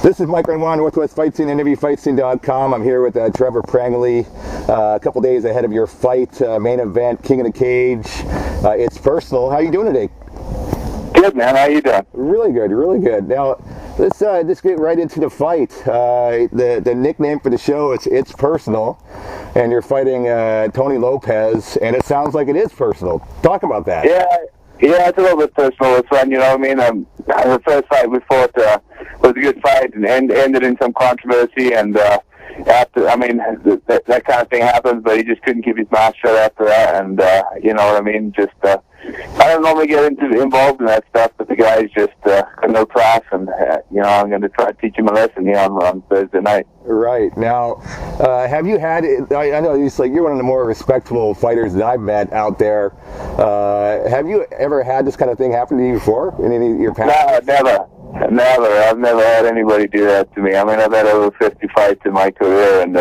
This is Mike Renoir, Northwest Fight Scene, NWFightScene.com. I'm here with Trevor Prangley, a couple days ahead of your fight, main event, King of the Cage. It's personal. How you doing today? Good, man. How you doing? Really good, really good. Now, let's just get right into the fight. The nickname for the show is It's Personal, and you're fighting Tony Lopez, and it sounds like it is personal. Talk about that. Yeah, it's a little bit personal. It's fun, you know what I mean? The first fight we fought was a good fight and ended in some controversy, and after, I mean, that kind of thing happens, but he just couldn't keep his mouth shut after that, and you know what I mean? Just, I don't normally get involved in that stuff, but the guy's just got no class, and, you know, I'm going to try to teach him a lesson here on Thursday night. Right. Now, have you had, I know you're one of the more respectable fighters that I've met out there. Have you ever had this kind of thing happen to you before in any of your past? No, never. I've never had anybody do that to me. I mean, I've had over 50 fights in my career, and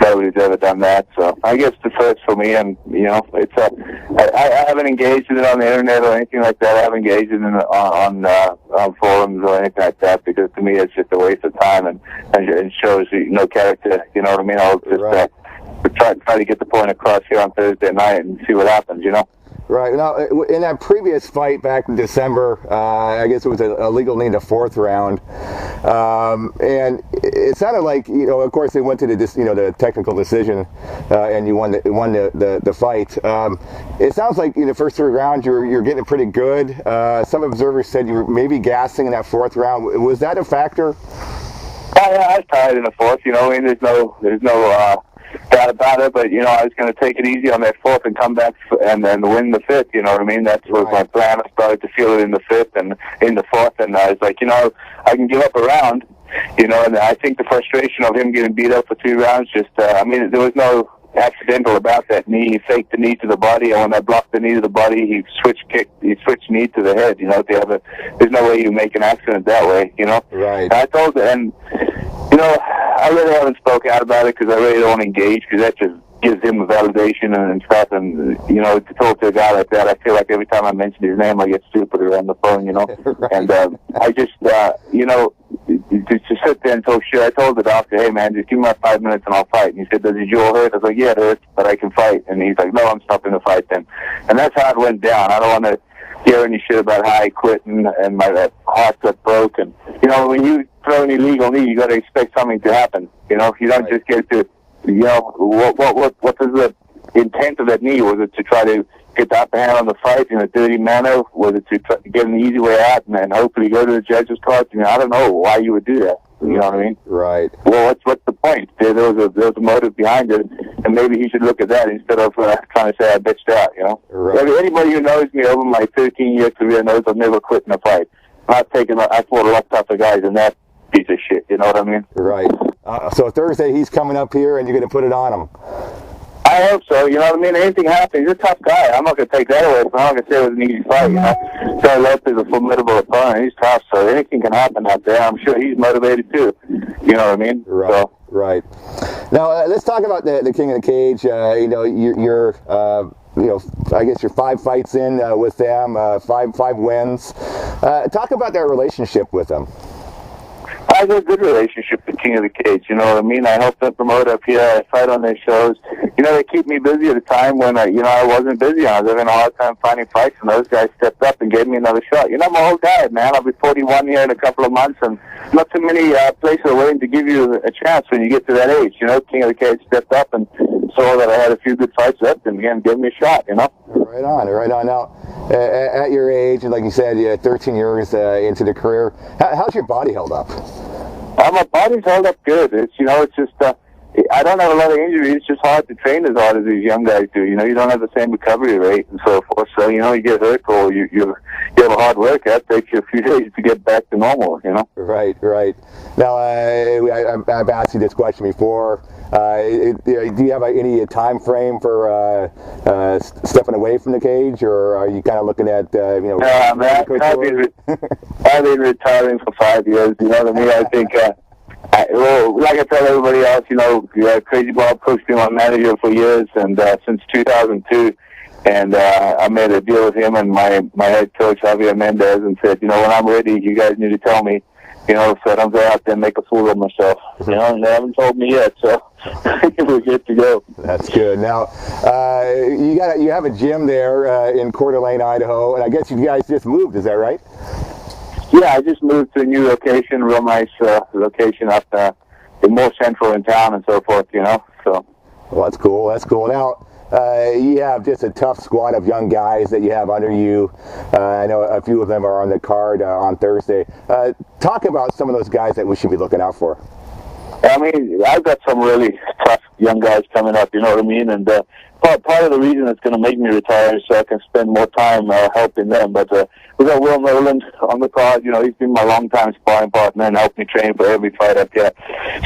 nobody's ever done that. So I guess the first for me, and you know, it's I haven't engaged in it on the internet or anything like that. I haven't engaged in it on forums or anything like that, because to me it's just a waste of time and it shows no character. You know what I mean? I'll just try to get the point across here on Thursday night and see what happens. You know. Right. Now, in that previous fight back in December, I guess it was a legal knee in the fourth round, and it sounded like, you know, of course they went to the technical decision, and you won the fight. It sounds like in the first three rounds you're getting pretty good. Some observers said you were maybe gassing in that fourth round. Was that a factor? Oh, yeah, I was tired in the fourth. You know, I mean, there's no doubt about it, but you know, I was going to take it easy on that fourth and come back and then win the fifth. You know what I mean? That was my plan. I started to feel it in the fifth and in the fourth, and I was like, you know, I can give up a round. You know, and I think the frustration of him getting beat up for 2 rounds just, I mean, there was no accidental about that knee. He faked the knee to the body, and when I blocked the knee to the body, he switched knee to the head. You know, there's no way you make an accident that way. You know, right? I told him, and you know, I really haven't spoken out about it because I really don't engage, because that just gives him a validation and stuff. And you know, to talk to a guy like that, I feel like every time I mention his name, I get stupider on the phone. You know, right. And I just, you know, to sit there and talk shit. I told the doctor, hey man, just give me my 5 minutes and I'll fight. And he said, does your jaw hurt? I was like, yeah, it hurts, but I can fight. And he's like, no, I'm stopping the fight then. And that's how it went down. I don't want to hear any shit about how I quit and my heart got broken. You know, when you throw an illegal knee, you got to expect something to happen. You know, you don't just get to, you know, what is the intent of that knee? Was it to try to get the upper hand on the fight in a dirty manner? Was it to try to get an easy way out and then hopefully go to the judge's card? You know, I don't know why you would do that. You know what I mean? Right. Well, what's the point? There was a motive behind it, and maybe he should look at that instead of trying to say I bitched out. You know, right. Anybody who knows me over my 13-year career knows I've never quit in a fight. I fought a lot tougher guys than that piece of shit. You know what I mean? Right. So Thursday he's coming up here, and you're going to put it on him. I hope so. You know what I mean? Anything happens. He's a tough guy. I'm not going to take that away from him. I'm not going to say it was an easy fight. You know, Charlie Lopez is a formidable opponent. He's tough, so anything can happen out there. I'm sure he's motivated too. You know what I mean? Right. So. Right. Now let's talk about the King of the Cage. You know, you're you know, I guess you're 5 fights in with them, five wins. Talk about that relationship with them. I have a good relationship with King of the Cage, you know what I mean? I help them promote up here. I fight on their shows. You know, they keep me busy at a time when, I wasn't busy. I was having a hard time finding fights, and those guys stepped up and gave me another shot. You know, I'm an old guy, man. I'll be 41 here in a couple of months, and not too many places are willing to give you a chance when you get to that age. You know, King of the Cage stepped up and saw that I had a few good fights left, and again, gave me a shot, you know? Right on, right on. Now, at your age, and like you said, 13 years into the career, how's your body held up? My body's held up good. It's, you know, it's just, I don't have a lot of injuries. It's just hard to train as hard as these young guys do. You know, you don't have the same recovery rate and so forth. So, you know, you get hurt or you have a hard workout. It takes you a few days to get back to normal, you know? Right, right. Now, I've asked you this question before. Do you have any time frame for stepping away from the cage, or are you kind of looking at, man, I've been retiring for 5 years, you know what I mean? I think, like I tell everybody else, you know, Crazy Bob coached me, my manager for years, and since 2002, and I made a deal with him and my head coach, Javier Mendez, and said, you know, when I'm ready, you guys need to tell me. you know, so I don't go out there and make a fool of myself. You know, and they haven't told me yet, so we're good to go. That's good. Now, you have a gym there in Coeur d'Alene, Idaho, and I guess you guys just moved. Is that right? Yeah, I just moved to a new location, real nice location up more central in town and so forth, you know. So. Well, that's cool. That's cool. Now, you have just a tough squad of young guys that you have under you. I know a few of them are on the card on Thursday. Talk about some of those guys that we should be looking out for. I mean, I've got some really tough young guys coming up, you know what I mean? And part of the reason it's going to make me retire is so I can spend more time helping them. But we got Will Noland on the card. You know, he's been my longtime sparring partner and helped me train for every fight I've got.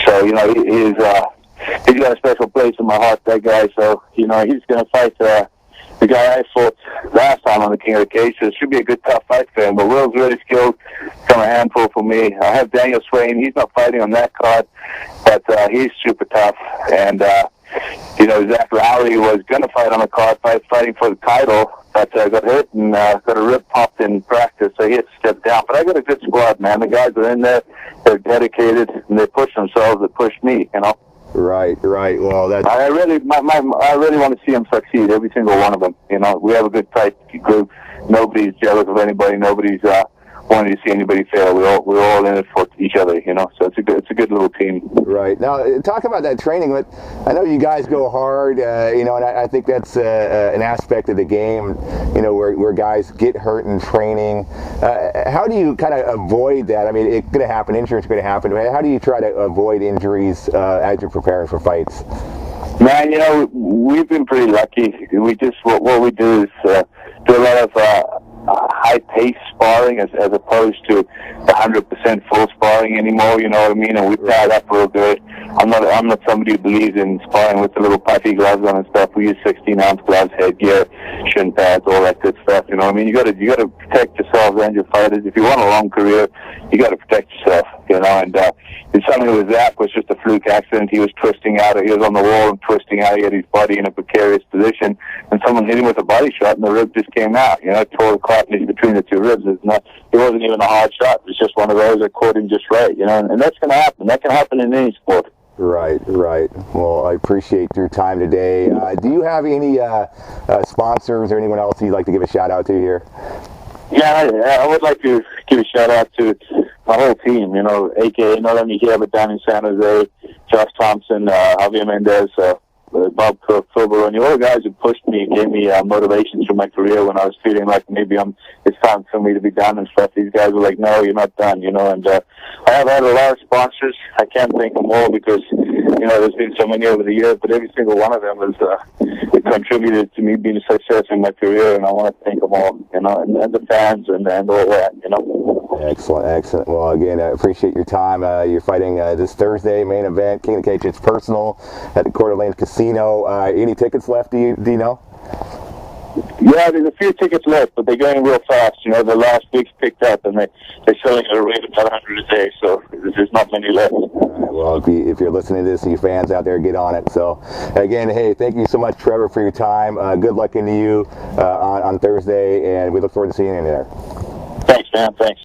So, you know, he's got a special place in my heart, that guy. So, you know, he's going to fight the guy I fought last time on the King of the Cage. So it should be a good, tough fight for him. But Will's really skilled. Come a handful for me. I have Daniel Swain. He's not fighting on that card, but he's super tough. And, you know, Zach Lowry was going to fight on the card, fighting for the title, but got hurt and got a rib popped in practice, so he had to step down. But I got a good squad, man. The guys are in there. They're dedicated, and they push themselves. They push me, you know. Right. Well, that's. I really want to see them succeed. Every single one of them. You know, we have a good tight group. Nobody's jealous of anybody. Nobody's wanting to see anybody fail. We're all in it for each other. You know, so it's a good little team. Right. Now, talk about that training. But I know you guys go hard. You know, and I think that's an aspect of the game. You know, where guys get hurt in training. How do you kind of avoid that? I mean, it's going to happen. Injuries going to happen. How do you try to avoid injuries as you're preparing for fights? Man, you know, we've been pretty lucky. We just what we do is do a lot of high-paced sparring as opposed to the 100% full sparring anymore, you know what I mean? And we pad up real good. I'm not somebody who believes in sparring with the little puffy gloves on and stuff. We use 16-ounce gloves, headgear, shin pads, all that good stuff, you know what I mean? You gotta protect yourselves and your fighters. If you want a long career, you gotta protect yourself, you know, and something with Zach was just a fluke accident. He was twisting out, or he was on the wall and twisting out. He had his body in a precarious position, and someone hit him with a body shot, and the rib just came out. You know, it tore the cartilage between the two ribs. It wasn't even a hard shot. It was just one of those that caught him just right. You know, and that's going to happen. That can happen in any sport. Right. Well, I appreciate your time today. Do you have any sponsors or anyone else you'd like to give a shout out to here? Yeah, I would like to give a shout out to my whole team, you know, a.k.a. not only here, but down in San Jose, Josh Thompson, Javier Mendez, Bob Filbaroni, all the guys who pushed me, gave me motivation through my career when I was feeling like maybe it's time for me to be done and stuff. These guys were like, no, you're not done, you know, and I have had a lot of sponsors. I can't thank them all because, you know, there's been so many over the years, but every single one of them has contributed to me being a success in my career, and I want to thank them all, you know, and the fans and all that, you know. Excellent. Well, again, I appreciate your time. You're fighting this Thursday, main event, King of the Cage. It's personal at the Coeur d'Alene Casino. Any tickets left? Do you know? Yeah, there's a few tickets left, but they're going real fast. You know, the last week's picked up, and they're selling at a rate of about 100 a day, so there's not many left. All right, well, if you're listening to this and you fans out there, get on it. So, again, hey, thank you so much, Trevor, for your time. Good luck into you on Thursday, and we look forward to seeing you in there. Thanks, man. Thanks.